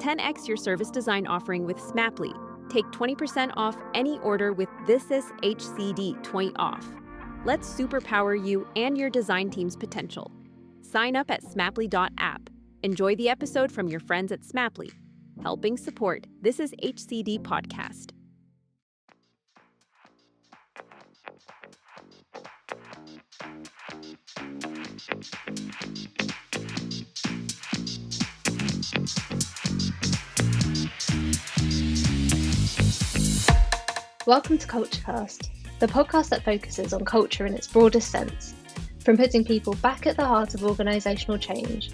10x your service design offering with Smaply. Take 20% off any order with This Is HCD 20 off. Let's superpower you and your design team's potential. Sign up at smaply.app. Enjoy the episode from your friends at Smaply, helping support This Is HCD podcast. Welcome to CultureCast, the podcast that focuses on culture in its broadest sense, from putting people back at the heart of organisational change,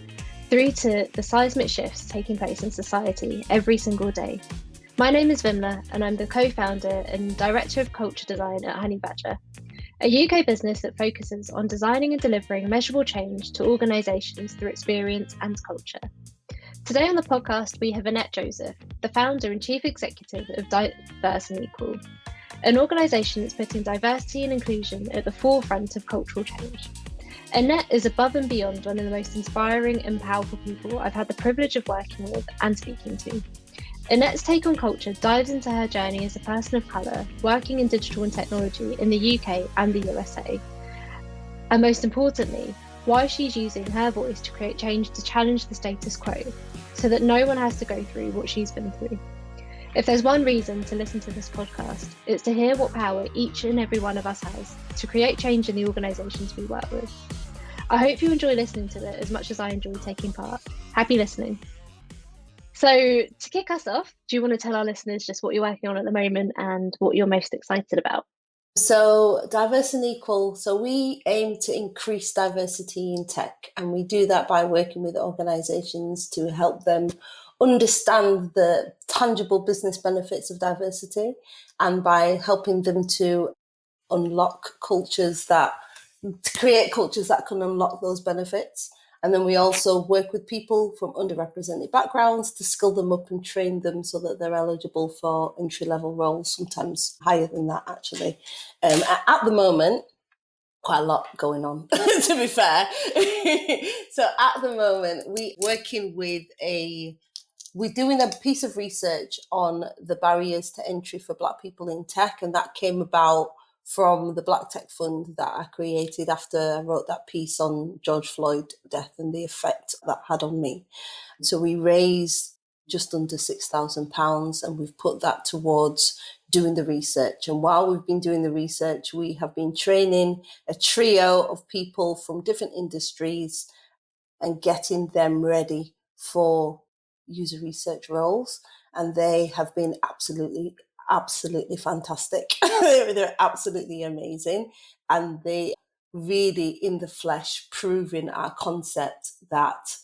through to the seismic shifts taking place in society every single day. My name is Vimla, and I'm the co-founder and director of culture design at Honey Badger, a UK business that focuses on designing and delivering measurable change to organisations through experience and culture. Today on the podcast, we have Annette Joseph, the founder and chief executive of Diverse and Equal, an organisation that's putting diversity and inclusion at the forefront of cultural change. Annette is above and beyond one of the most inspiring and powerful people I've had the privilege of working with and speaking to. Annette's take on culture dives into her journey as a person of colour, working in digital and technology in the UK and the USA. And most importantly, why she's using her voice to create change to challenge the status quo, so that no one has to go through what she's been through. If there's one reason to listen to this podcast, it's to hear what power each and every one of us has to create change in the organisations we work with. I hope you enjoy listening to it as much as I enjoy taking part. Happy listening. So to kick us off, do you want to tell our listeners just what you're working on at the moment and what you're most excited about? So Diverse and Equal, so we aim to increase diversity in tech, and we do that by working with organisations to help them understand the tangible business benefits of diversity, and by helping them to create cultures that can unlock those benefits. And then we also work with people from underrepresented backgrounds to skill them up and train them so that they're eligible for entry-level roles, sometimes higher than that, actually. At the moment, quite a lot going on, to be fair. So at the moment, we're doing a piece of research on the barriers to entry for Black people in tech, and that came about from the Black Tech Fund that I created after I wrote that piece on George Floyd's death and the effect that had on me. So we raised just under £6,000 and we've put that towards doing the research. And while we've been doing the research, we have been training a trio of people from different industries and getting them ready for user research roles. And they have been absolutely fantastic. They're absolutely amazing. And they really, in the flesh, proving our concept that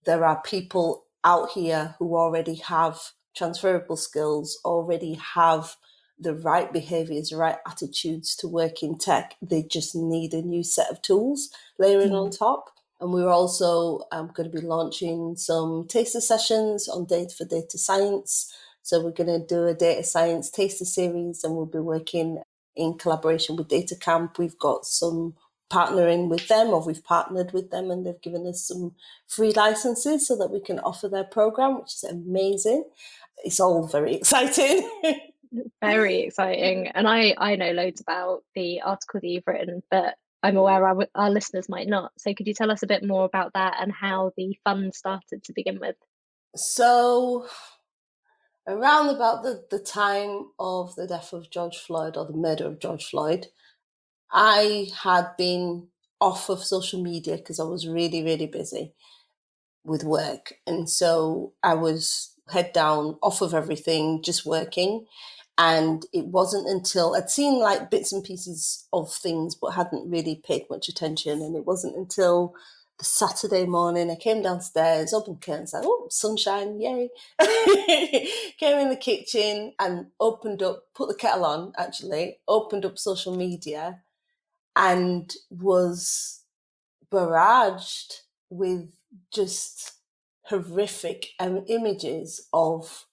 there are people out here who already have transferable skills, already have the right behaviours, the right attitudes to work in tech. They just need a new set of tools layering on top. And we're also going to be launching some taster sessions on data science. So we're going to do a data science taster series, and we'll be working in collaboration with Data Camp. We've got some partnering with them, or we've partnered with them, and they've given us some free licenses so that we can offer their program, which is amazing. It's all very exciting. Very exciting. And I know loads about the article that you've written, but I'm aware our listeners might not. So could you tell us a bit more about that and how the fund started to begin with? So around about the time of the death of George Floyd, or the murder of George Floyd, I had been off of social media because I was really, really busy with work. And so I was head down, off of everything, just working. And it wasn't until I'd seen like bits and pieces of things, but hadn't really paid much attention. And it wasn't until the Saturday morning I came downstairs, opened the curtains, like, oh, sunshine, yay. Came in the kitchen and put the kettle on, actually, opened up social media and was barraged with just horrific images of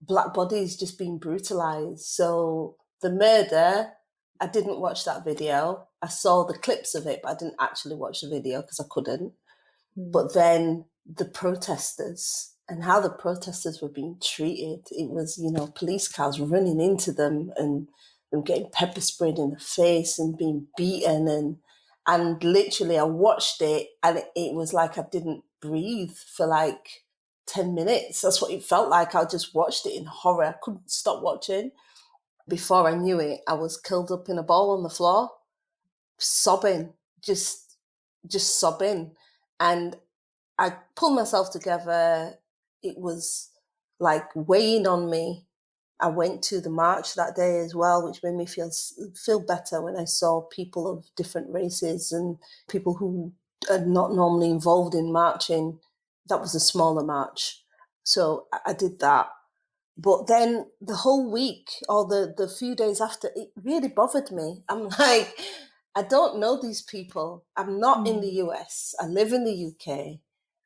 Black bodies just being brutalized. So the murder, I didn't watch that video. I saw the clips of it, but I didn't actually watch the video because I couldn't. But then the protesters and how the protesters were being treated. It was, police cars running into them and them getting pepper sprayed in the face and being beaten. And literally I watched it and it was like I didn't breathe for like 10 minutes. That's what it felt like. I just watched it in horror. I couldn't stop watching. Before I knew it, I was curled up in a ball on the floor, sobbing, just sobbing. And I pulled myself together. It was like weighing on me. I went to the march that day as well, which made me feel better when I saw people of different races and people who are not normally involved in marching. That was a smaller march. So I did that. But then the whole week or the few days after, it really bothered me. I'm like, I don't know these people. I'm not in the US. I live in the UK.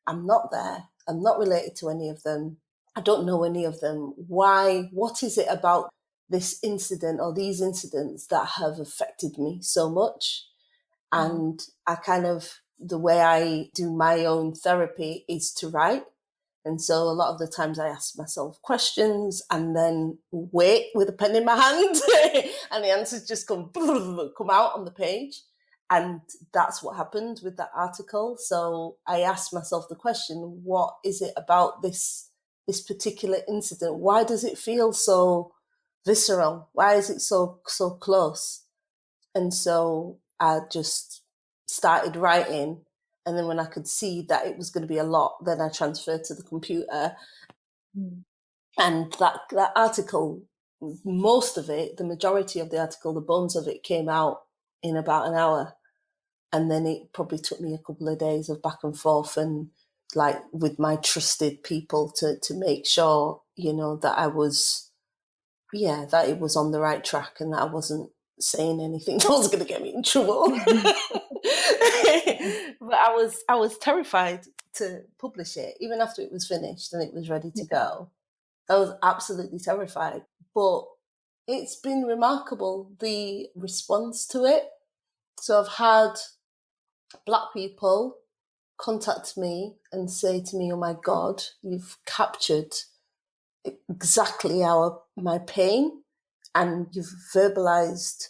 I'm not there. I'm not related to any of them. I don't know any of them. Why? What is it about this incident or these incidents that have affected me so much? And I the way I do my own therapy is to write. And so a lot of the times I ask myself questions and then wait with a pen in my hand and the answers just come out on the page. And that's what happened with that article. So I asked myself the question, what is it about this particular incident? Why does it feel so visceral? Why is it so close? And so I just started writing. And then when I could see that it was going to be a lot, then I transferred to the computer. And that article, most of it, the majority of the article, the bones of it came out in about an hour. And then it probably took me a couple of days of back and forth and like with my trusted people to make sure, that I was, that it was on the right track and that I wasn't saying anything that was going to get me in trouble. But I was terrified to publish it, even after it was finished and it was ready to go. I was absolutely terrified. But it's been remarkable, the response to it. So I've had Black people contact me and say to me, oh my God, you've captured exactly my pain and you've verbalized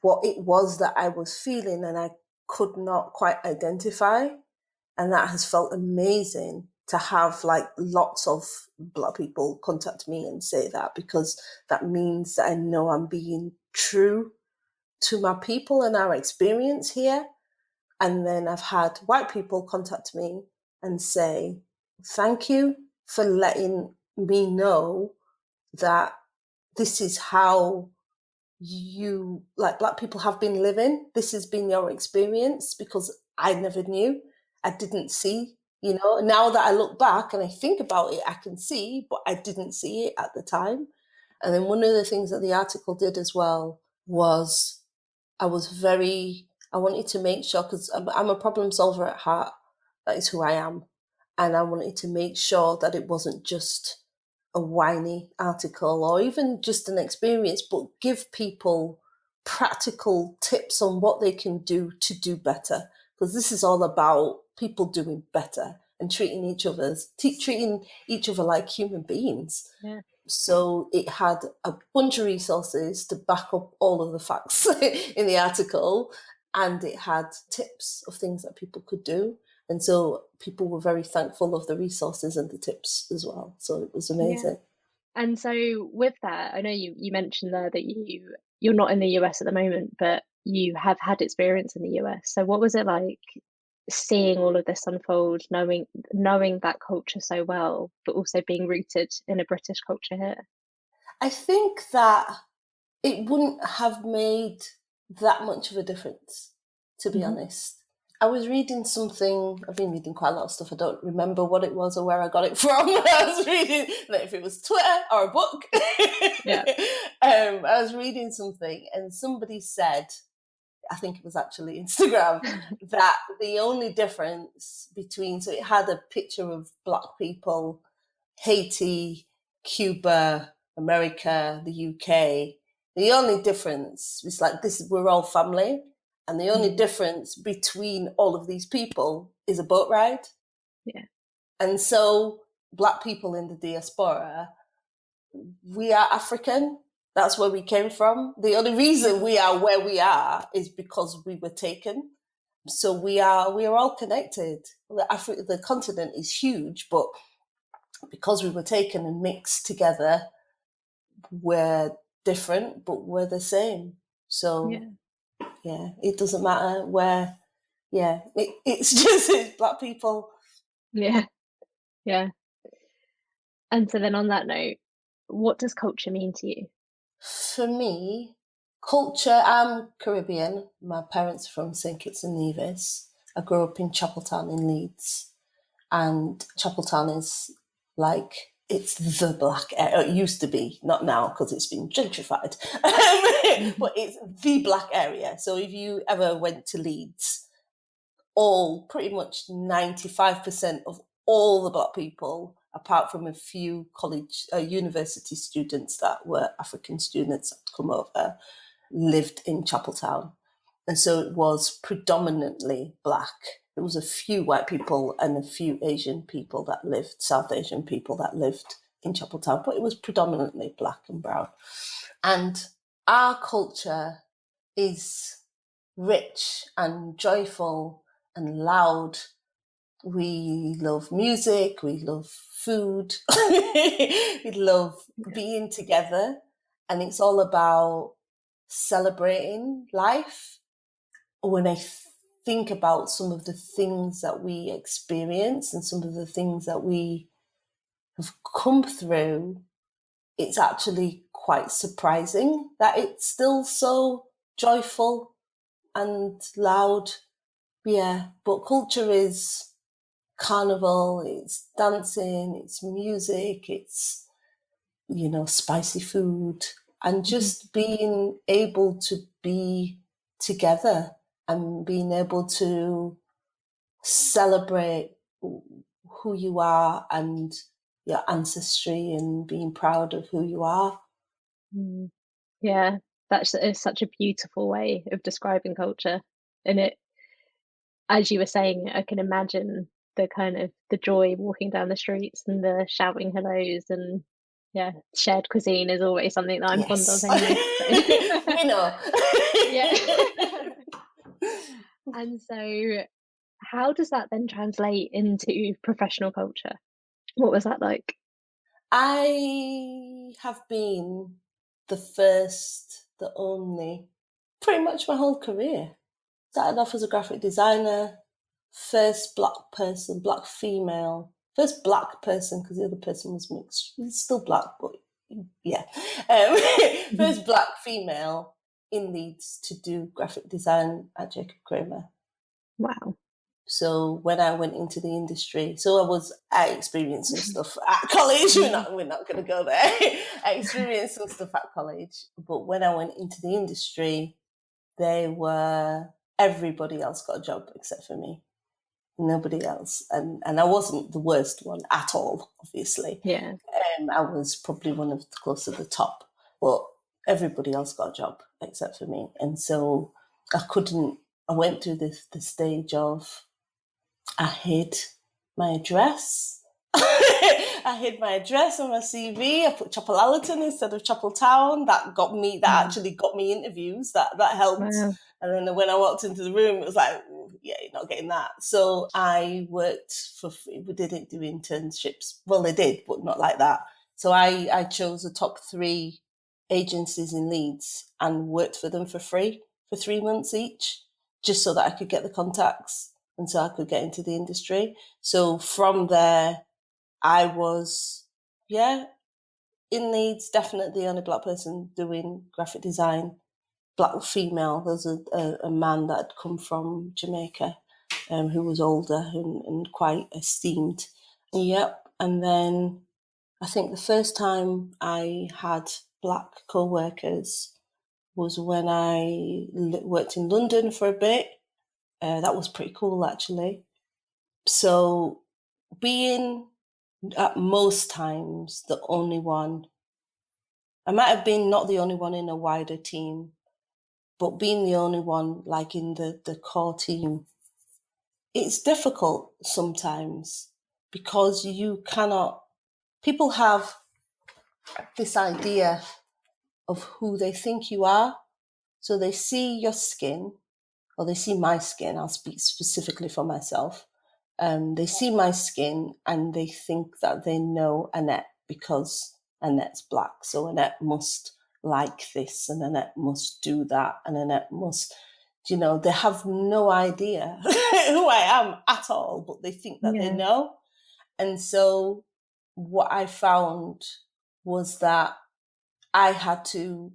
what it was that I was feeling and I could not quite identify. And that has felt amazing to have like lots of Black people contact me and say that, because that means that I know I'm being true to my people and our experience here. And then I've had white people contact me and say, thank you for letting me know that this is how you, like Black people, have been living. This has been your experience, because I never knew. I didn't see, now that I look back and I think about it, I can see, but I didn't see it at the time. And then one of the things that the article did as well was I wanted to make sure, because I'm a problem solver at heart. That is who I am. And I wanted to make sure that it wasn't just a whiny article or even just an experience, but give people practical tips on what they can do to do better. Because this is all about people doing better and treating each other like human beings. Yeah. So it had a bunch of resources to back up all of the facts in the article, and it had tips of things that people could do. And so people were very thankful of the resources and the tips as well. So it was amazing. Yeah. And so with that, I know you mentioned there that you're not in the US at the moment, but you have had experience in the US. So what was it like seeing all of this unfold, knowing that culture so well, but also being rooted in a British culture here? I think that it wouldn't have made that much of a difference, to be honest. I was reading something, I've been reading quite a lot of stuff, I don't remember what it was or where I got it from. I was reading, like, if it was Twitter or a book. Yeah. I was reading something and somebody said, I think it was actually Instagram, that the only difference between, so it had a picture of Black people, Haiti, Cuba, America, the UK. The only difference was like, we're all family. And the only difference between all of these people is a boat ride. Yeah. And so Black people in the diaspora, we are African. That's where we came from. The only reason we are where we are is because we were taken. So we are all connected. The continent is huge, but because we were taken and mixed together, we're different, but we're the same. So yeah, it doesn't matter where. Yeah, it's just Black people. Yeah. And so then on that note, what does culture mean to you? For me, culture, I'm Caribbean. My parents are from St. Kitts and Nevis. I grew up in Chapeltown in Leeds. And Chapeltown is like, it's the black area. It used to be, not now because it's been gentrified, but it's the black area. So if you ever went to Leeds, pretty much 95% of all the Black people, apart from a few university students that were African students that come over, lived in Chapeltown. And so it was predominantly Black. There was a few white people and a few Asian people that lived, South Asian people that lived in Chapeltown, but it was predominantly Black and brown. And our culture is rich and joyful and loud. We love music, we love food, we love being together, and it's all about celebrating life. When I think about some of the things that we experience and some of the things that we have come through, it's actually quite surprising that it's still so joyful and loud. Yeah, but culture is carnival, it's dancing, it's music, it's, spicy food, and just being able to be together and being able to celebrate who you are and your ancestry and being proud of who you are. Yeah, that's such a beautiful way of describing culture. And it, as you were saying, I can imagine the kind of the joy walking down the streets and the shouting hellos, and shared cuisine is always something that I'm fond of anyway. We know. Yeah. And so how does that then translate into professional culture? What was that like? I have been the first, the only, pretty much my whole career. Started off as a graphic designer, first Black person, Black female, first Black person because the other person was mixed. He's still Black, but yeah. First Black female in Leeds to do graphic design at Jacob Kramer. Wow. So when I went into the industry, I experienced some stuff at college. We're not going to go there. I experienced some stuff at college, but when I went into the industry, everybody else got a job except for me. Nobody else, and I wasn't the worst one at all. Obviously, yeah. I was probably one of the close to the top, but everybody else got a job except for me, and so I went through the stage of I hid my address. I hid my address on my CV. I put Chapel Allerton instead of Chapeltown. That actually got me interviews. That helped. Wow. And then when I walked into the room, it was like, yeah, you're not getting that. So I worked for free. We didn't do internships. Well, they did, but not like that. So I chose the top 3 agencies in Leeds and worked for them for free for 3 months each, just so that I could get the contacts and so I could get into the industry. So from there, I was, in Leeds, definitely the only Black person doing graphic design, Black female. There's a man that had come from Jamaica who was older and quite esteemed. Yep. And then I think the first time I had Black co-workers was when I worked in London for a bit. That was pretty cool, actually. So being at most times the only one, I might have been not the only one in a wider team, but being the only one like in the core team, it's difficult sometimes because people have this idea of who they think you are. So they see your skin, or they see my skin, I'll speak specifically for myself. They see my skin and they think that they know Annette because Annette's black. So Annette must like this, and Annette must do that, and Annette must, they have no idea who I am at all, but they think that they know. And so what I found was that I had to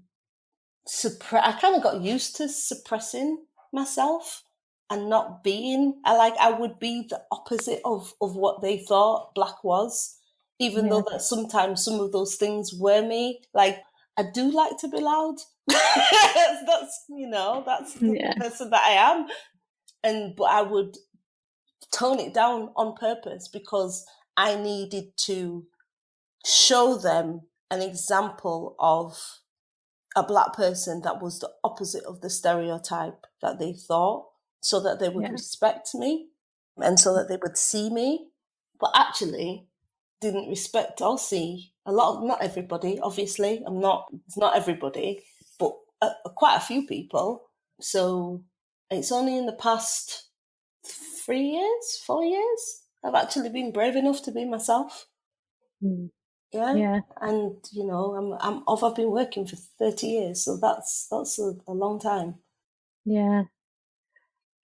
I kind of got used to suppressing myself and not being, I would be the opposite of what they thought black was, even though that sometimes some of those things were me. Like, I do like to be loud. that's the person that I am. But I would tone it down on purpose because I needed to show them an example of a black person that was the opposite of the stereotype that they thought, so that they would respect me and so that they would see me, but actually didn't respect or see not everybody, obviously. It's not everybody, but quite a few people. So it's only in the past 4 years, I've actually been brave enough to be myself. Yeah. And I've been working for 30 years, so that's a long time. Yeah.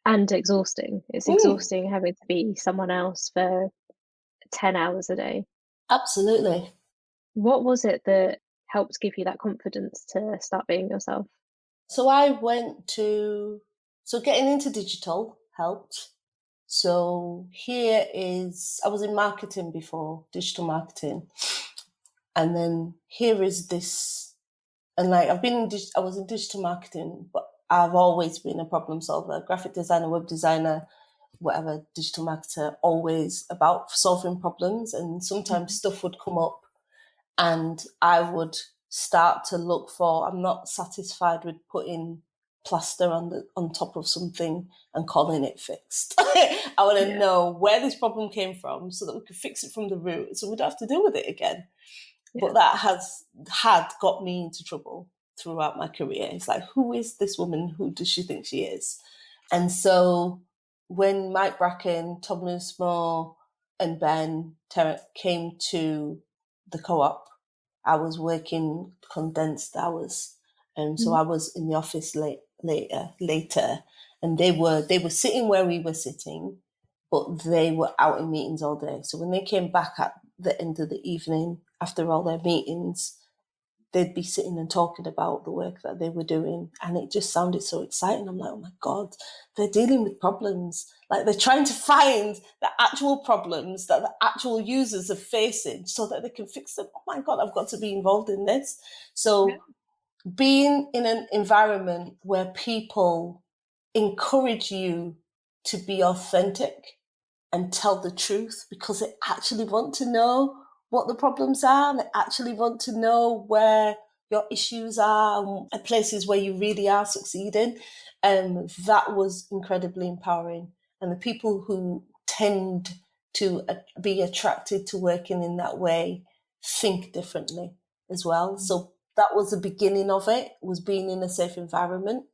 And exhausting. It's exhausting having to be someone else for 10 hours a day. Absolutely. What was it that helped give you that confidence to start being yourself? So getting into digital helped. So I was in marketing before, digital marketing. And then here is this, and I was in digital marketing, but I've always been a problem solver, graphic designer, web designer, whatever, digital marketer, always about solving problems. And sometimes stuff would come up and I would start to look for, I'm not satisfied with putting plaster on top of something and calling it fixed. I want to know where this problem came from so that we could fix it from the root, so we don't have to deal with it again. But that had got me into trouble throughout my career. It's like, who is this woman? Who does she think she is? And so when Mike Bracken, Tom Loosemore, and Ben Terrett came to the co-op, I was working condensed hours. And so I was in the office later, and they were sitting where we were sitting, but they were out in meetings all day. So when they came back at the end of the evening, after all their meetings, they'd be sitting and talking about the work that they were doing. And it just sounded so exciting. I'm like, oh my God, they're dealing with problems. Like, they're trying to find the actual problems that the actual users are facing so that they can fix them. Oh my God, I've got to be involved in this. So being in an environment where people encourage you to be authentic and tell the truth because they actually want to know what the problems are, and they actually want to know where your issues are and places where you really are succeeding. That was incredibly empowering. And the people who tend to be attracted to working in that way think differently as well. So that was the beginning of it, was being in a safe environment.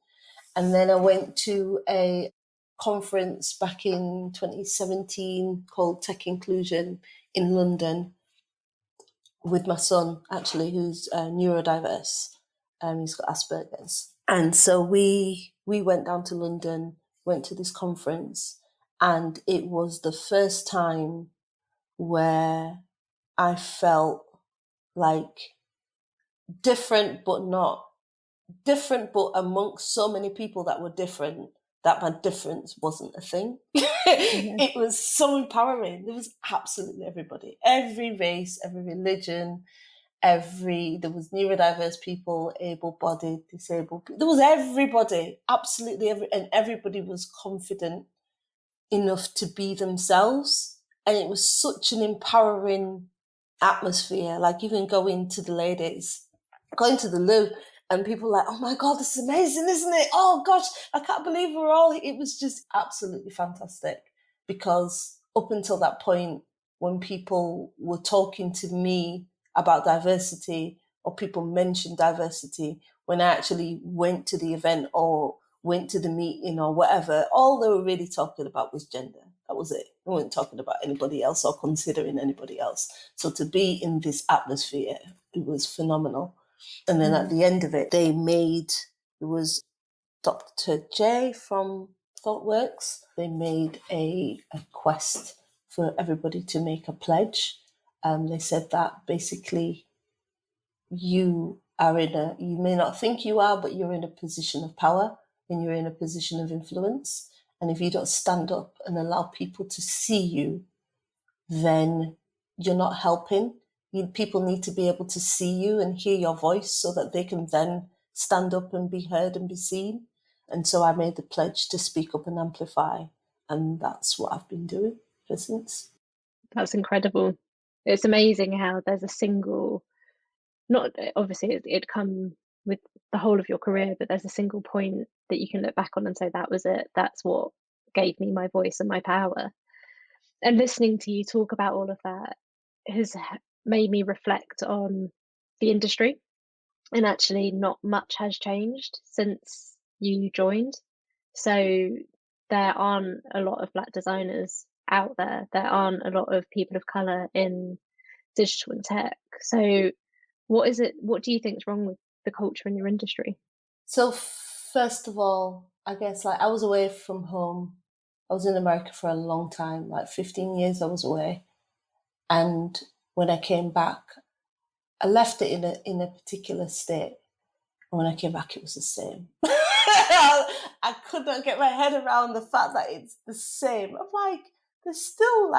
And then I went to a conference back in 2017 called Tech Inclusion in London with my son, actually, who's neurodiverse. He's got Asperger's. And so we went down to London, went to this conference, and it was the first time where I felt like different, but amongst so many people that were different, that my difference wasn't a thing. It was so empowering. There was absolutely everybody, every race, every religion, there was neurodiverse people, able-bodied, disabled. There was everybody, absolutely and everybody was confident enough to be themselves. And it was such an empowering atmosphere. Like, even going to the loo, and people were like, oh my God, this is amazing, isn't it? Oh gosh, I can't believe it was just absolutely fantastic, because up until that point, when people were talking to me about diversity, or people mentioned diversity, when I actually went to the event or went to the meeting or whatever, all they were really talking about was gender. That was it. They weren't talking about anybody else or considering anybody else. So to be in this atmosphere, it was phenomenal. And then at the end of it, it was Dr. J from ThoughtWorks. They made a quest for everybody to make a pledge. They said that basically you may not think you are, but you're in a position of power and you're in a position of influence. And if you don't stand up and allow people to see you, then you're not helping. People need to be able to see you and hear your voice so that they can then stand up and be heard and be seen. And so I made the pledge to speak up and amplify. And that's what I've been doing ever since. That's incredible. It's amazing how there's a single, not obviously it'd come with the whole of your career, but there's a single point that you can look back on and say, that was it. That's what gave me my voice and my power. And listening to you talk about all of that has made me reflect on the industry. And actually not much has changed since you joined. So there aren't a lot of Black designers out there. There aren't a lot of people of colour in digital and tech. So what do you think is wrong with the culture in your industry? So first of all, I guess I was away from home. I was in America for a long time, 15 years I was away. And when I came back, I left it in a particular state. And when I came back, it was the same. I could not get my head around the fact that it's the same. I'm like, there's still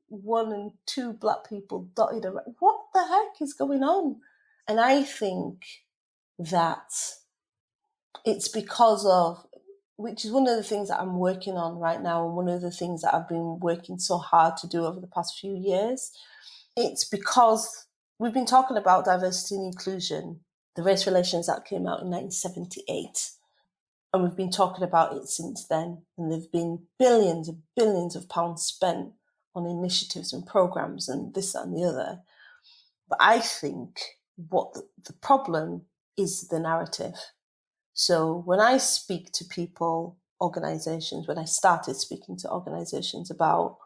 1 and 2 Black people dotted around. What the heck is going on? And I think that it's because of, which is one of the things that I'm working on right now, and one of the things that I've been working so hard to do over the past few years. It's because we've been talking about diversity and inclusion. The Race Relations Act came out in 1978, and we've been talking about it since then. And there've been billions and billions of pounds spent on initiatives and programs and this, that, and the other. But I think what the problem is the narrative. So when I speak to people, organizations, when I started speaking to organizations about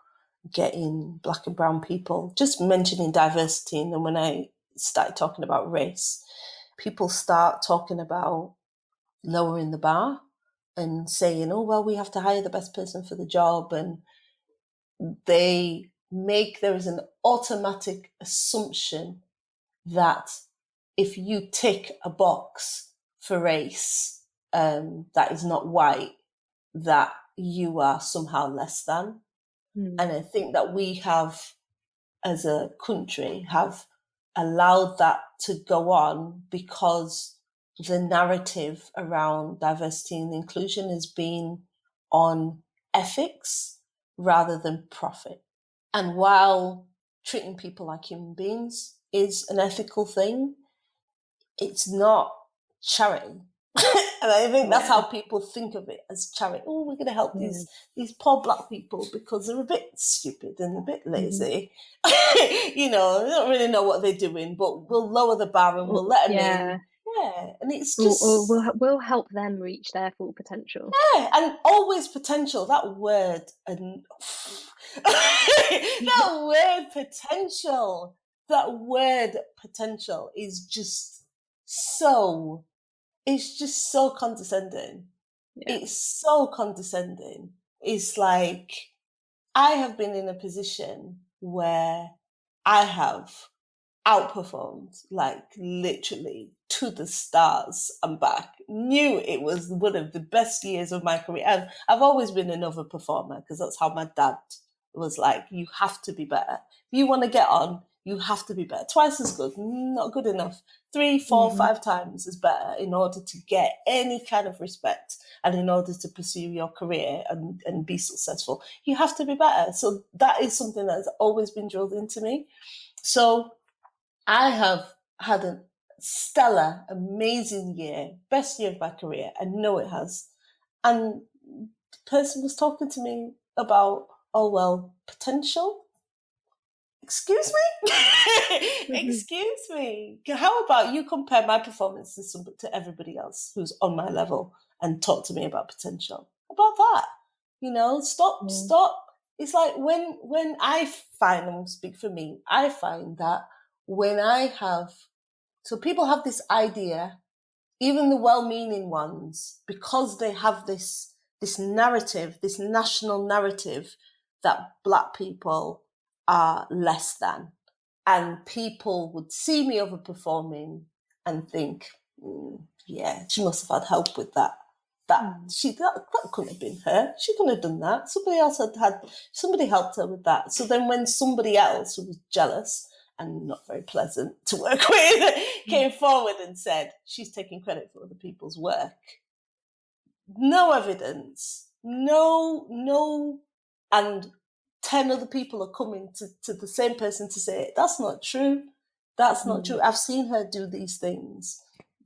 getting Black and brown people, just mentioning diversity, and then when I started talking about race, people start talking about lowering the bar and saying, oh, well, we have to hire the best person for the job. And there is an automatic assumption that if you tick a box for race that is not white, that you are somehow less than. And I think that we have, as a country, have allowed that to go on because the narrative around diversity and inclusion has been on ethics rather than profit. And while treating people like human beings is an ethical thing, it's not charity. And I think that's how people think of it, as charity. Oh, we're going to help these poor Black people because they're a bit stupid and a bit lazy. They don't really know what they're doing, but we'll lower the bar and we'll let them in. Yeah, and it's just... Or we'll help them reach their full potential. Yeah, and always potential, that word. And that word potential is just so... It's just so condescending. Yeah. It's so condescending. It's like, I have been in a position where I have outperformed, literally to the stars and back. Knew it was one of the best years of my career. And I've always been an overperformer because that's how my dad was like, you have to be better. If you want to get on, you have to be better. Twice as good, not good enough. 3, 4, 5 times is better in order to get any kind of respect and in order to pursue your career and be successful. You have to be better. So that is something that has always been drilled into me. So I have had a stellar, amazing year, best year of my career. I know it has. And the person was talking to me about, potential. excuse me? Excuse me. How about you compare my performance to everybody else who's on my level and talk to me about potential? About that? Stop. It's like when I find, and speak for me, I find that when so people have this idea, even the well-meaning ones, because they have this narrative, this national narrative, that Black people are less than. And people would see me overperforming and think, yeah, she must have had help with that. That couldn't have been her. She couldn't have done that. Somebody else somebody helped her with that. So then when somebody else who was jealous and not very pleasant to work with came forward and said, she's taking credit for other people's work. No evidence. No. And 10 other people are coming to the same person to say, that's not true. That's not true. I've seen her do these things.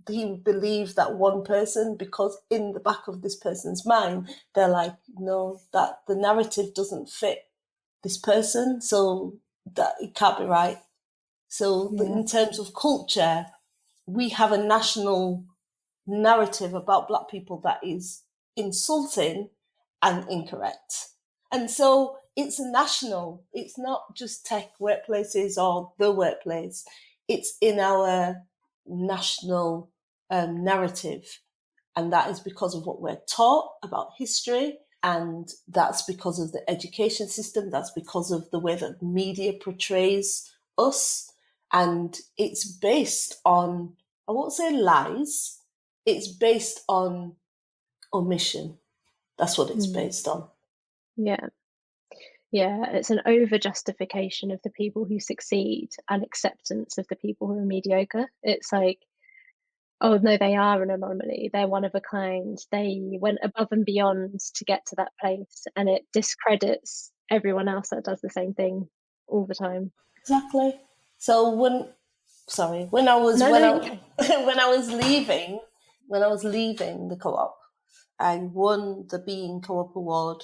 He believes that one person, because in the back of this person's mind, they're like, no, that the narrative doesn't fit this person, so that it can't be right. So in terms of culture, we have a national narrative about Black people that is insulting and incorrect. And so it's national. It's not just tech workplaces or the workplace. It's in our national narrative. And that is because of what we're taught about history. And that's because of the education system. That's because of the way that media portrays us. And it's based on, I won't say lies, it's based on omission. That's what it's based on. Yeah. Yeah, it's an over-justification of the people who succeed and acceptance of the people who are mediocre. It's like, oh, no, they are an anomaly. They're one of a kind. They went above and beyond to get to that place, and it discredits everyone else that does the same thing all the time. Exactly. So when I was leaving the co-op, I won the Being Co-op Award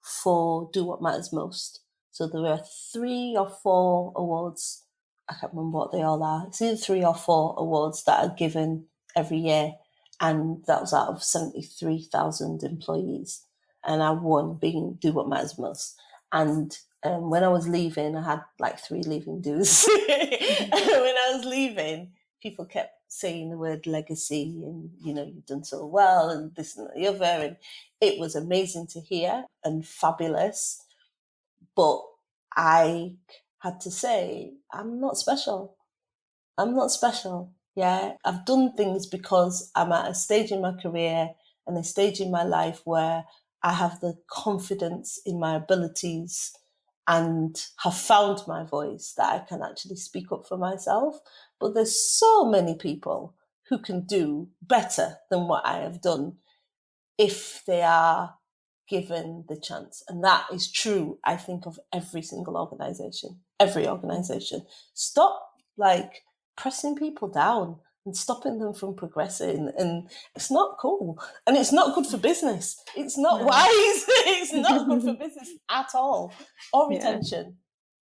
for Do What Matters Most. So there were 3 or 4 awards. I can't remember what they all are. It's either 3 or 4 awards that are given every year. And that was out of 73,000 employees. And I won Being Do What Matters Most. And when I was leaving, I had like 3 leaving dues. When I was leaving, people kept saying the word legacy and, you've done so well and this and the other. And it was amazing to hear and fabulous. But I had to say, I'm not special. Yeah, I've done things because I'm at a stage in my career and a stage in my life where I have the confidence in my abilities and have found my voice that I can actually speak up for myself. But there's so many people who can do better than what I have done if they are given the chance. And that is true, I think, of every single organization. Stop pressing people down and stopping them from progressing. And it's not cool. And it's not good for business. It's not wise. It's not good for business at all. Or retention.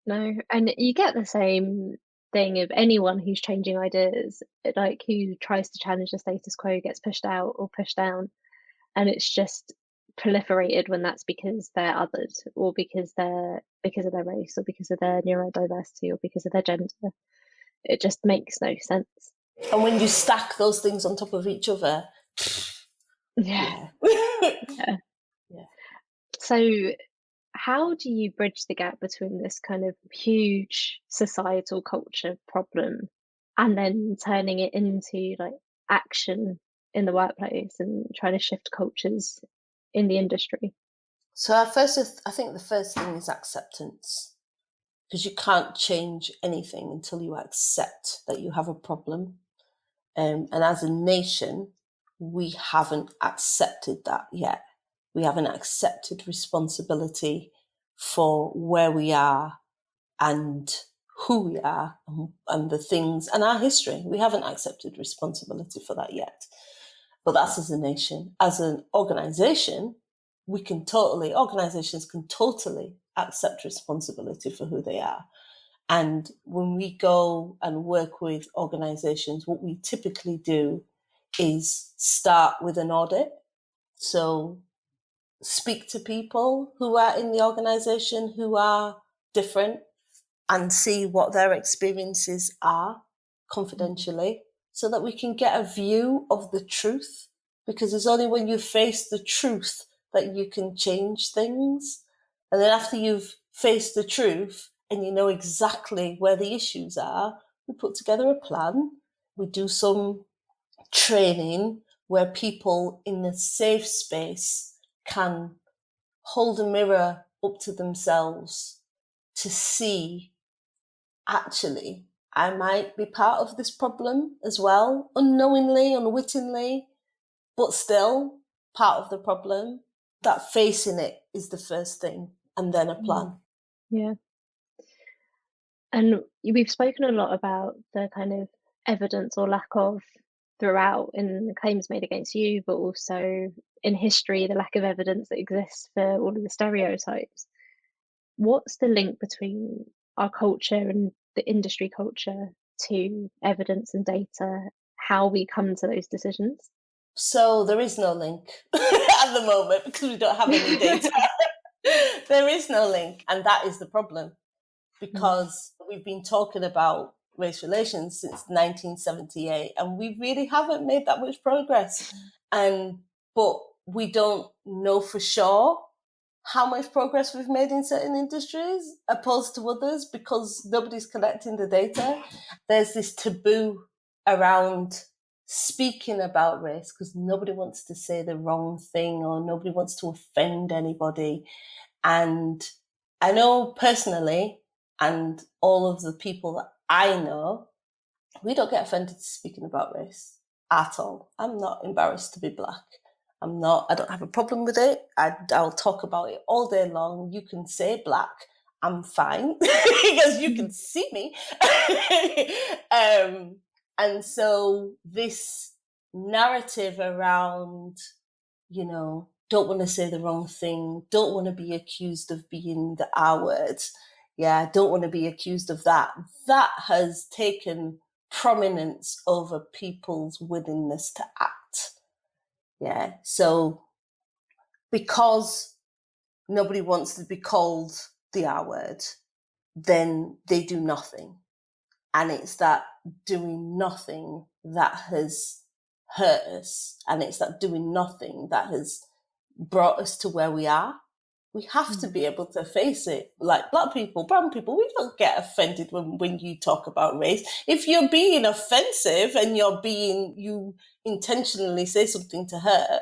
No. And you get the same thing of anyone who's changing ideas, like who tries to challenge the status quo gets pushed out or pushed down. And it's just proliferated when that's because they're othered or because of their race or because of their neurodiversity or because of their gender. It just makes no sense. And when you stack those things on top of each other, yeah. So how do you bridge the gap between this kind of huge societal culture problem and then turning it into like action in the workplace and trying to shift cultures in the industry? So I think the first thing is acceptance, because you can't change anything until you accept that you have a problem. And as a nation, we haven't accepted that yet. We haven't accepted responsibility for where we are and who we are and the things and our history. We haven't accepted responsibility for that yet. But that's as a nation. As an organization, organizations can totally accept responsibility for who they are. And when we go and work with organizations, what we typically do is start with an audit. So speak to people who are in the organization who are different and see what their experiences are confidentially, so that we can get a view of the truth, because it's only when you face the truth that you can change things. And then after you've faced the truth and you know exactly where the issues are, we put together a plan. We do some training where people in a safe space can hold a mirror up to themselves to see, actually, I might be part of this problem as well, unknowingly, unwittingly, but still part of the problem. That facing it is the first thing, and then a plan. Yeah. And we've spoken a lot about the kind of evidence or lack of throughout in the claims made against you, but also in history, the lack of evidence that exists for all of the stereotypes. What's the link between our culture and the industry culture to evidence and data, how we come to those decisions? So there is no link at the moment because we don't have any data. There is no link, and that is the problem, because we've been talking about race relations since 1978 and we really haven't made that much progress. But we don't know for sure how much progress we've made in certain industries opposed to others because nobody's collecting the data. There's this taboo around speaking about race because nobody wants to say the wrong thing or nobody wants to offend anybody. And I know personally, and all of the people that I know, we don't get offended speaking about race at all. I'm not embarrassed to be Black. I don't have a problem with it. I'll talk about it all day long. You can say Black, I'm fine because you can see me. And so this narrative around, don't want to say the wrong thing, don't want to be accused of being the R word, don't want to be accused of that has taken prominence over people's willingness to act. So because nobody wants to be called the R word, then they do nothing. And it's that doing nothing that has hurt us. And it's that doing nothing that has brought us to where we are. We have to be able to face it. Like Black people, brown people, we don't get offended when you talk about race. If you're being offensive and you intentionally say something to hurt,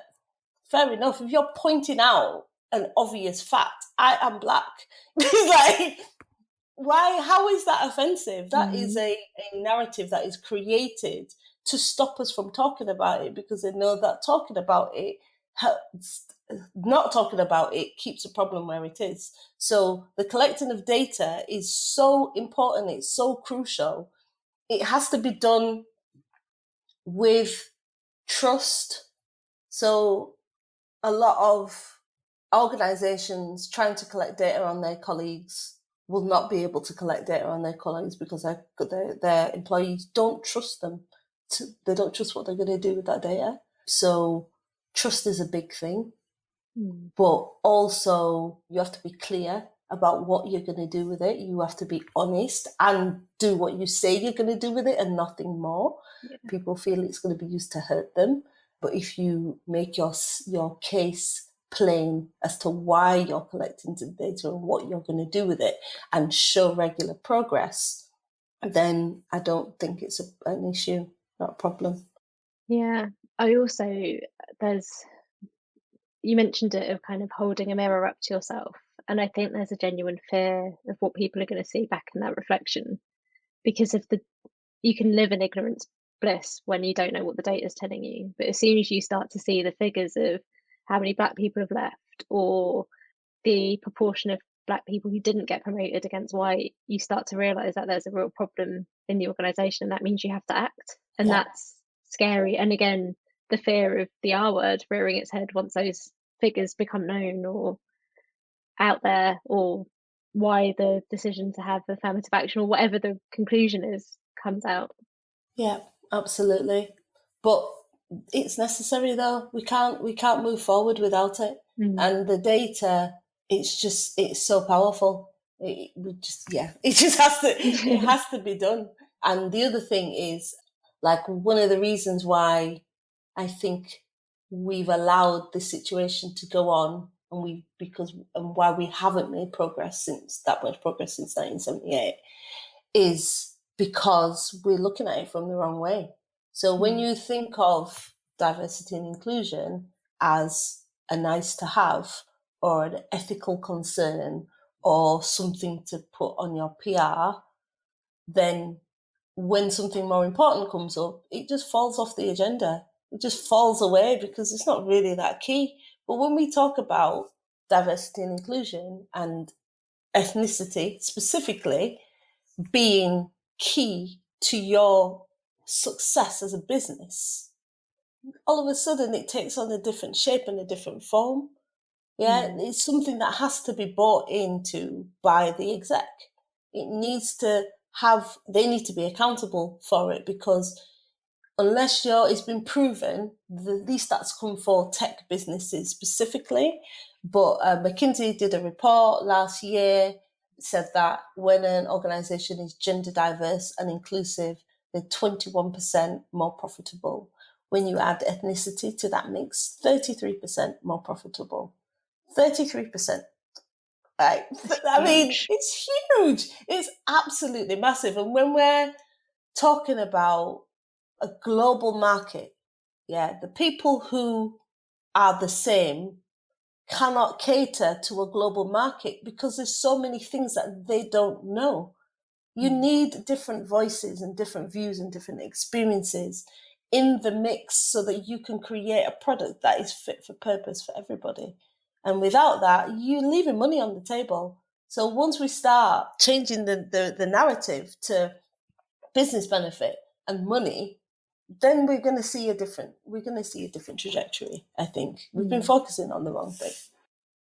fair enough. If you're pointing out an obvious fact, I am Black, like, why? How is that offensive? That is a narrative that is created to stop us from talking about it because they know that talking about it not talking about it keeps the problem where it is. So the collecting of data is so important. It's so crucial. It has to be done with trust. So a lot of organizations trying to collect data on their colleagues will not be able to collect data on their colleagues because their employees don't trust them. They don't trust what they're going to do with that data. So trust is a big thing. But also you have to be clear about what you're going to do with it. You have to be honest and do what you say you're going to do with it and nothing more. People feel it's going to be used to hurt them. But if you make your case plain as to why you're collecting the data and what you're going to do with it and show regular progress, then I don't think it's an issue, not a problem. Yeah. I also, you mentioned it of kind of holding a mirror up to yourself. And I think there's a genuine fear of what people are going to see back in that reflection because you can live in ignorance bliss when you don't know what the data is telling you. But as soon as you start to see the figures of how many Black people have left or the proportion of Black people who didn't get promoted against white, you start to realize that there's a real problem in the organization. That means you have to act. And that's scary. And again, the fear of the R word rearing its head once those figures become known or out there or why the decision to have affirmative action or whatever the conclusion is comes out. Yeah, absolutely. But it's necessary though. We can't move forward without it. And the data, it's so powerful. It just has to be done. And the other thing is, like, one of the reasons why I think we've allowed this situation to go on, and why we haven't made that much progress since 1978, is because we're looking at it from the wrong way. So when you think of diversity and inclusion as a nice to have, or an ethical concern, or something to put on your PR, then when something more important comes up, it just falls off the agenda. It just falls away because it's not really that key. But when we talk about diversity and inclusion and ethnicity specifically being key to your success as a business, all of a sudden it takes on a different shape and a different form. Yeah, it's something that has to be bought into by the exec. It needs to they need to be accountable for it, because unless it's been proven, these stats come for tech businesses specifically, but McKinsey did a report last year, said that when an organization is gender diverse and inclusive, they're 21% more profitable. When you add ethnicity to that mix, 33% more profitable. 33%. Right? I mean, it's huge. It's absolutely massive. And when we're talking about a global market, the people who are the same cannot cater to a global market because there's so many things that they don't know. You need different voices and different views and different experiences in the mix so that you can create a product that is fit for purpose for everybody. And without that, you're leaving money on the table. So once we start changing the narrative to business benefit and money, then we're going to see a different trajectory. I think we've been focusing on the wrong thing.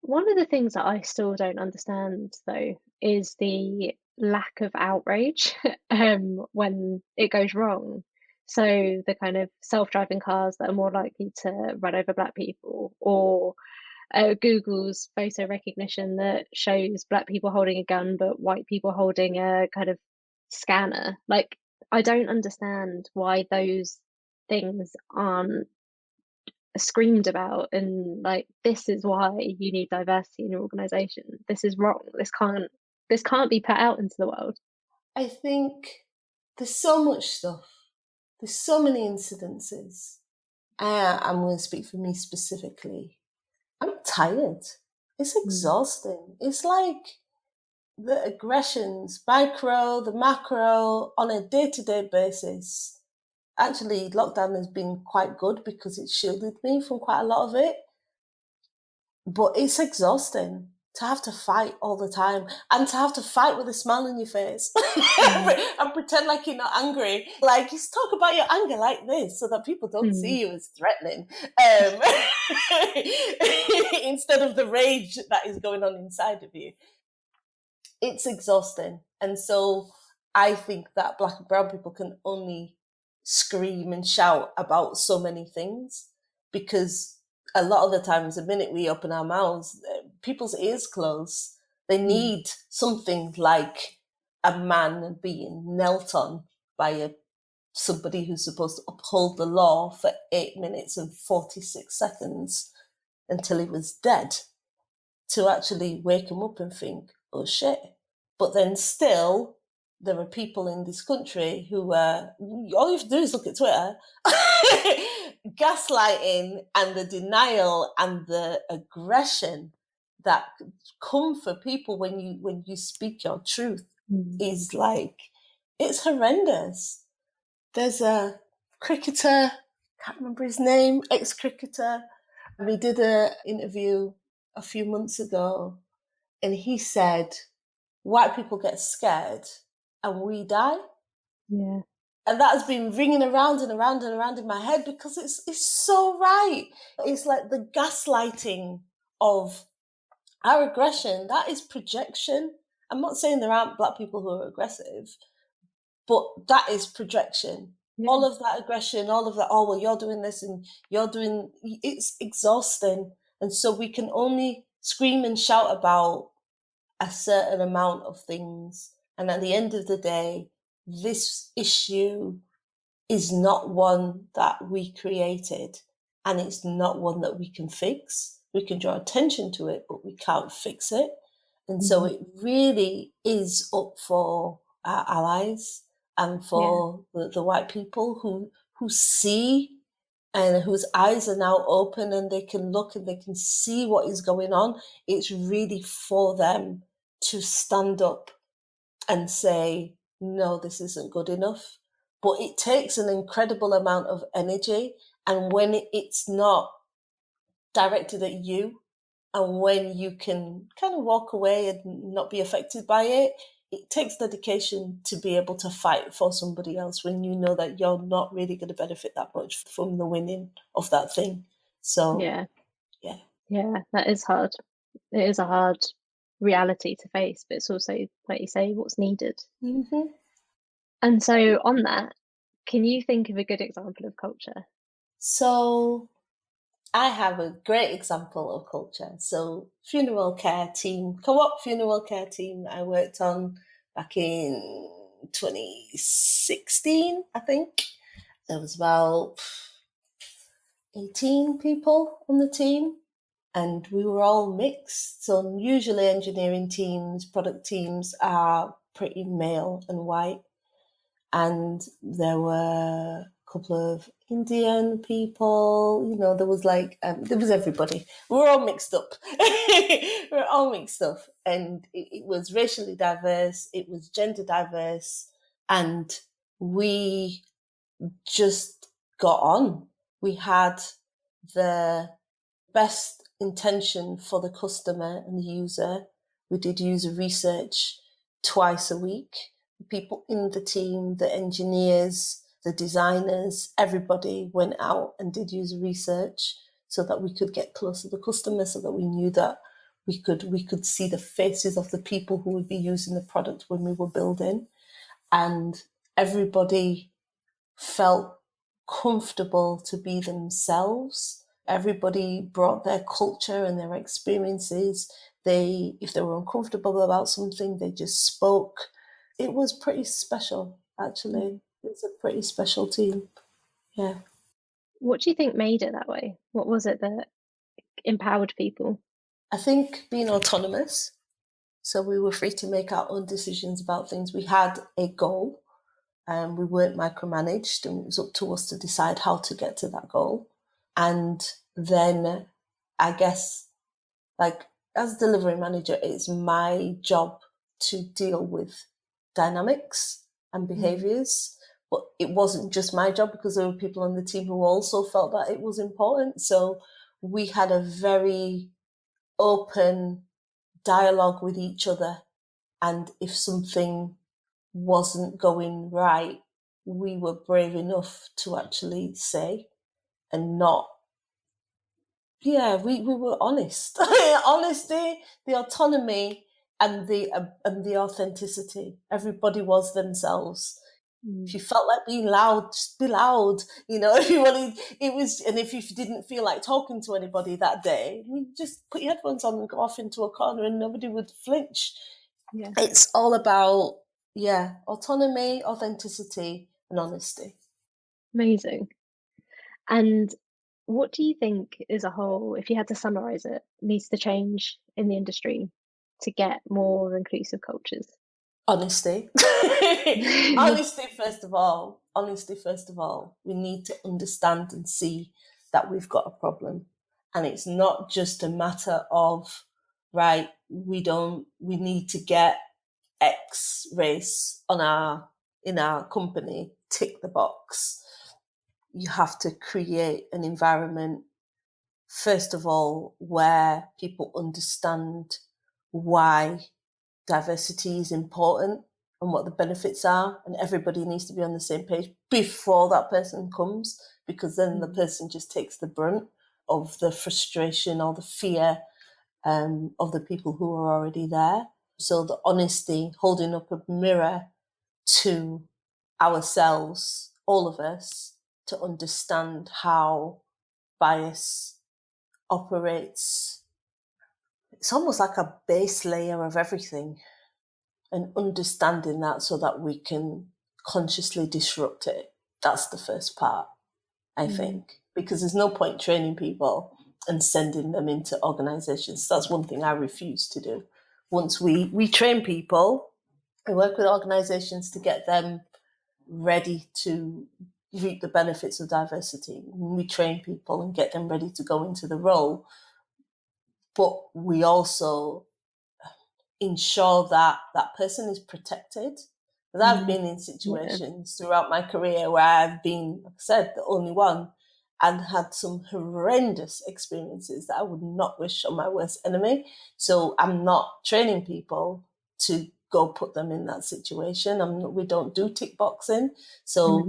One of the things that I still don't understand, though, is the lack of outrage when it goes wrong. So the kind of self-driving cars that are more likely to run over Black people, or Google's photo recognition that shows Black people holding a gun but white people holding a kind of scanner. Like, I don't understand why those things aren't screamed about, and like, this is why you need diversity in your organization. This is wrong. This can't be put out into the world. I think there's so much stuff. There's so many incidences. I'm going to speak for me specifically. I'm tired. It's exhausting. It's like the aggressions, the macro, on a day-to-day basis. Actually, lockdown has been quite good because it shielded me from quite a lot of it. But it's exhausting to have to fight all the time, and to have to fight with a smile on your face and pretend like you're not angry. Like, you talk about your anger like this so that people don't see you as threatening, instead of the rage that is going on inside of you. It's exhausting. And so I think that Black and brown people can only scream and shout about so many things, because a lot of the times, the minute we open our mouths, people's ears close. They need something like a man being knelt on by somebody who's supposed to uphold the law for 8 minutes and 46 seconds until he was dead, to actually wake him up and think, oh shit. But then still, there are people in this country who all you have to do is look at Twitter, gaslighting and the denial and the aggression that come for people when you speak your truth is like, it's horrendous. There's a cricketer, can't remember his name, ex-cricketer. We did an interview a few months ago, and he said, white people get scared and we die. Yeah. And that has been ringing around and around and around in my head, because it's so right. It's like the gaslighting of our aggression. That is projection. I'm not saying there aren't Black people who are aggressive, but that is projection. Yeah. All of that aggression, all of that, oh, well, you're doing this and you're doing, it's exhausting. And so we can only scream and shout about a certain amount of things. And at the end of the day, this issue is not one that we created, and it's not one that we can fix. We can draw attention to it, but we can't fix it. And so it really is up for our allies and for the white people who see and whose eyes are now open and they can look and they can see what is going on. It's really for them to stand up and say, no, this isn't good enough. But it takes an incredible amount of energy. And when it's not directed at you, and when you can kind of walk away and not be affected by it, it takes dedication to be able to fight for somebody else when you know that you're not really going to benefit that much from the winning of that thing. So, yeah, that is hard. It is a hard reality to face, but it's also, like you say, what's needed. Mm-hmm. And so on that, can you think of a good example of culture? So I have a great example of culture. So funeral care team, co-op funeral care team I worked on back in 2016, I think. There was about 18 people on the team and we were all mixed. So usually engineering teams, product teams are pretty male and white. And there were a couple of Indian people, there was there was everybody. We were all mixed up. We were all mixed up. And it was racially diverse, it was gender diverse, and we just got on. We had the best intention for the customer and the user. We did user research twice a week. The people in the team, the engineers, the designers, everybody went out and did user research so that we could get close to the customer, so that we knew that we could see the faces of the people who would be using the product when we were building. And everybody felt comfortable to be themselves. Everybody brought their culture and their experiences. If they were uncomfortable about something, they just spoke. It was pretty special, actually. It's a pretty special team. Yeah. What do you think made it that way? What was it that empowered people? I think being autonomous. So we were free to make our own decisions about things. We had a goal. We weren't micromanaged, and it was up to us to decide how to get to that goal. And then I guess, as delivery manager, it's my job to deal with dynamics and behaviors. But it wasn't just my job, because there were people on the team who also felt that it was important. So we had a very open dialogue with each other. And if something wasn't going right, we were brave enough to actually say and not. Yeah, we were honest. Honesty, the autonomy, and the authenticity. Everybody was themselves. If you felt like being loud, just be loud. If you wanted, and if you didn't feel like talking to anybody that day, you just put your headphones on and go off into a corner, and nobody would flinch. Yeah. It's all about, autonomy, authenticity, and honesty. Amazing. And what do you think as a whole, if you had to summarize it, needs to change in the industry to get more inclusive cultures? Honesty. Honesty first of all. We need to understand and see that we've got a problem. And it's not just a matter of, right, we need to get X race in our company, tick the box. You have to create an environment, first of all, where people understand why diversity is important and what the benefits are, and everybody needs to be on the same page before that person comes, because then the person just takes the brunt of the frustration or the fear of the people who are already there. So the honesty, holding up a mirror to ourselves, all of us, to understand how bias operates. It's almost like a base layer of everything, and understanding that so that we can consciously disrupt it. That's the first part, I think, because there's no point training people and sending them into organizations. That's one thing I refuse to do. Once we train people, we work with organizations to get them ready to reap the benefits of diversity. We train people and get them ready to go into the role. But we also ensure that that person is protected. Because I've been in situations throughout my career where I've been, like I said, the only one, and had some horrendous experiences that I would not wish on my worst enemy. So I'm not training people to go put them in that situation. We don't do tick boxing. So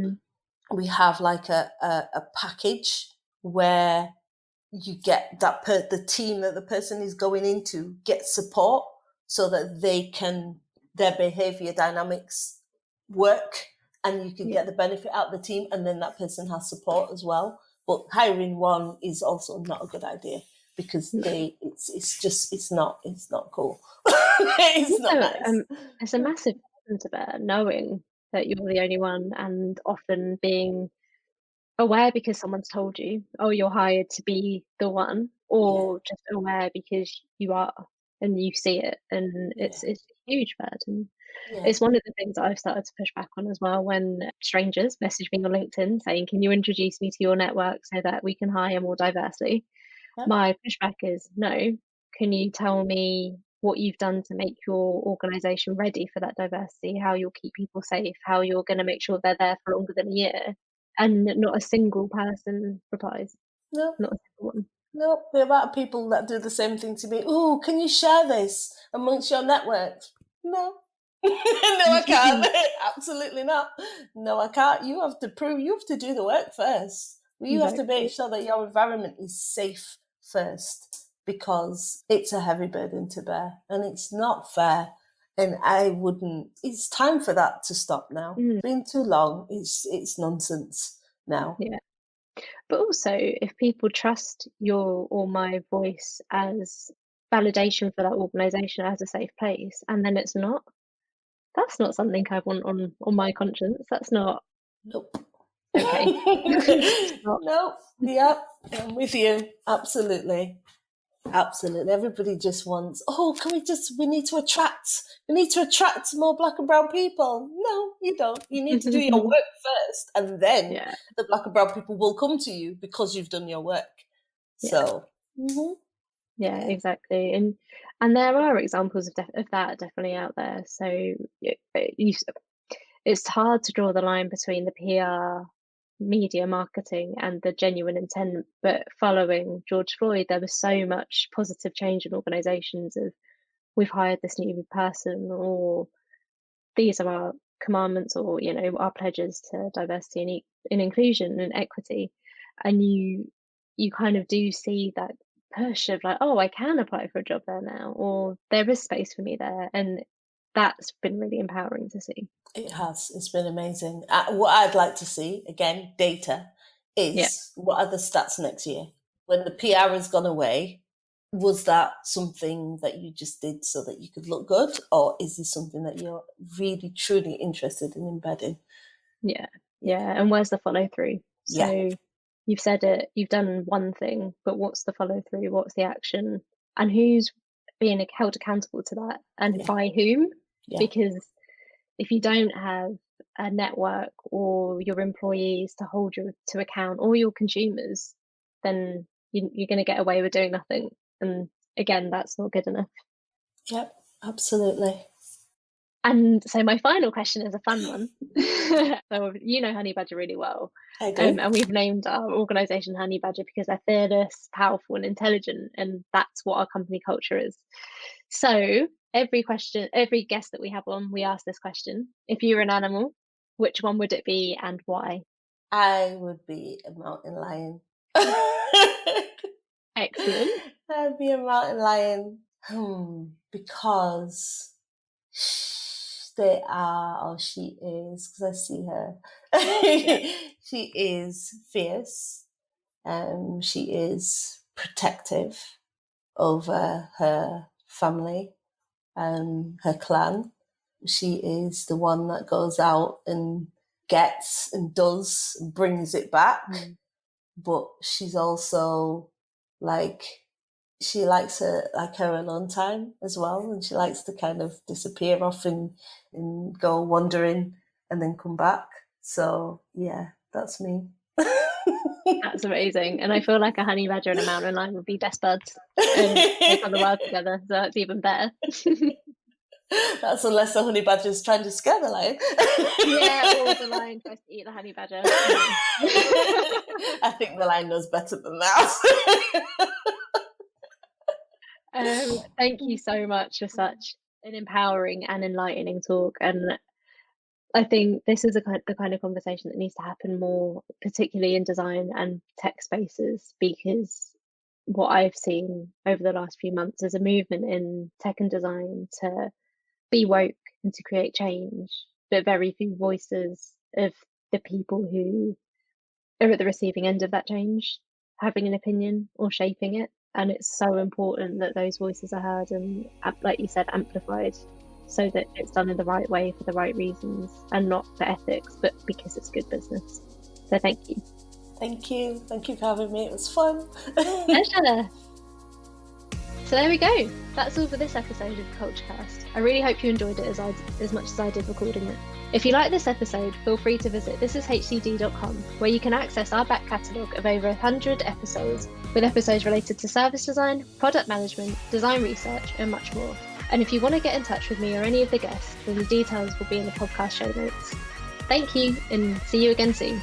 we have like a package where you get that the team that the person is going into get support so that their behavior dynamics work, and you can get the benefit out of the team, and then that person has support as well. But hiring one is also not a good idea, because it's not cool. It's not nice. It's a massive burden to bear, knowing that you're the only one, and often being aware because someone's told you, oh, you're hired to be the one, or just aware because you are and you see it, and it's a huge burden. It's one of the things that I've started to push back on as well, when strangers message me on LinkedIn saying, can you introduce me to your network so that we can hire more diversely? My pushback is, no. Can you tell me what you've done to make your organisation ready for that diversity, how you'll keep people safe, how you're going to make sure they're there for longer than a year? And not a single person replies. No. Not a single one. No, the amount of people that do the same thing to me. Oh, can you share this amongst your network? No. No, I can't. Absolutely not. No, I can't. You have to do the work first. You have to make sure that your environment is safe first, because it's a heavy burden to bear and it's not fair. And it's time for that to stop now. It's been too long. It's nonsense now. Yeah. But also, if people trust your or my voice as validation for that organisation as a safe place, and then it's not, that's not something I want on my conscience. That's not. Nope. Okay. Nope. Yep. I'm with you. Absolutely. Everybody just wants, we need to attract more Black and brown people. No, you don't. You need to do your work first, and then the Black and brown people will come to you because you've done your work. So yeah, exactly. And there are examples of that definitely out there. So it's hard to draw the line between the PR, media marketing, and the genuine intent. But following George Floyd, there was so much positive change in organisations of, we've hired this new person, or these are our commandments, or our pledges to diversity and inclusion and equity. And you kind of do see that push of like, oh, I can apply for a job there now, or there is space for me there. And that's been really empowering to see. It has. It's been amazing. What I'd like to see, again, data, is what are the stats next year? When the PR has gone away, was that something that you just did so that you could look good? Or is this something that you're really, truly interested in embedding? Yeah. And where's the follow through? So you've said it, you've done one thing, but what's the follow through? What's the action? And who's being held accountable to that? And by whom? Because if you don't have a network or your employees to hold you to account, or your consumers, then you're going to get away with doing nothing. And again, that's not good enough. Yep, absolutely. And so my final question is a fun one. So you know Honey Badger really well. I do. And we've named our organisation Honey Badger because they're fearless, powerful and intelligent. And that's what our company culture is. So every guest that we have on, we ask this question. If you were an animal, which one would it be and why? I would be a mountain lion. Excellent. I'd be a mountain lion because They are, or she is, because I see her. She is fierce. She is protective over her family, her clan. She is the one that goes out and gets and does and brings it back. But she's also like, she likes her alone time as well, and she likes to kind of disappear off and go wandering and then come back. So yeah, that's me. That's amazing. And I feel like a honey badger and a mountain lion would be best buds and take on the world together, so that's even better. That's unless the honey badger is trying to scare the lion. Yeah, or the lion tries to eat the honey badger. I think the lion knows better than that. Thank you so much for such an empowering and enlightening talk. And I think this is the kind of conversation that needs to happen more, particularly in design and tech spaces, because what I've seen over the last few months is a movement in tech and design to be woke and to create change, but very few voices of the people who are at the receiving end of that change having an opinion or shaping it. And it's so important that those voices are heard and, like you said, amplified, so that it's done in the right way for the right reasons, and not for ethics, but because it's good business. So thank you. Thank you for having me. It was fun. Pleasure. So there we go. That's all for this episode of Culturecast. I really hope you enjoyed it as much as I did recording it. If you like this episode, feel free to visit thisishcd.com, where you can access our back catalogue of over 100 episodes, with episodes related to service design, product management, design research, and much more. And if you want to get in touch with me or any of the guests, then the details will be in the podcast show notes. Thank you, and see you again soon.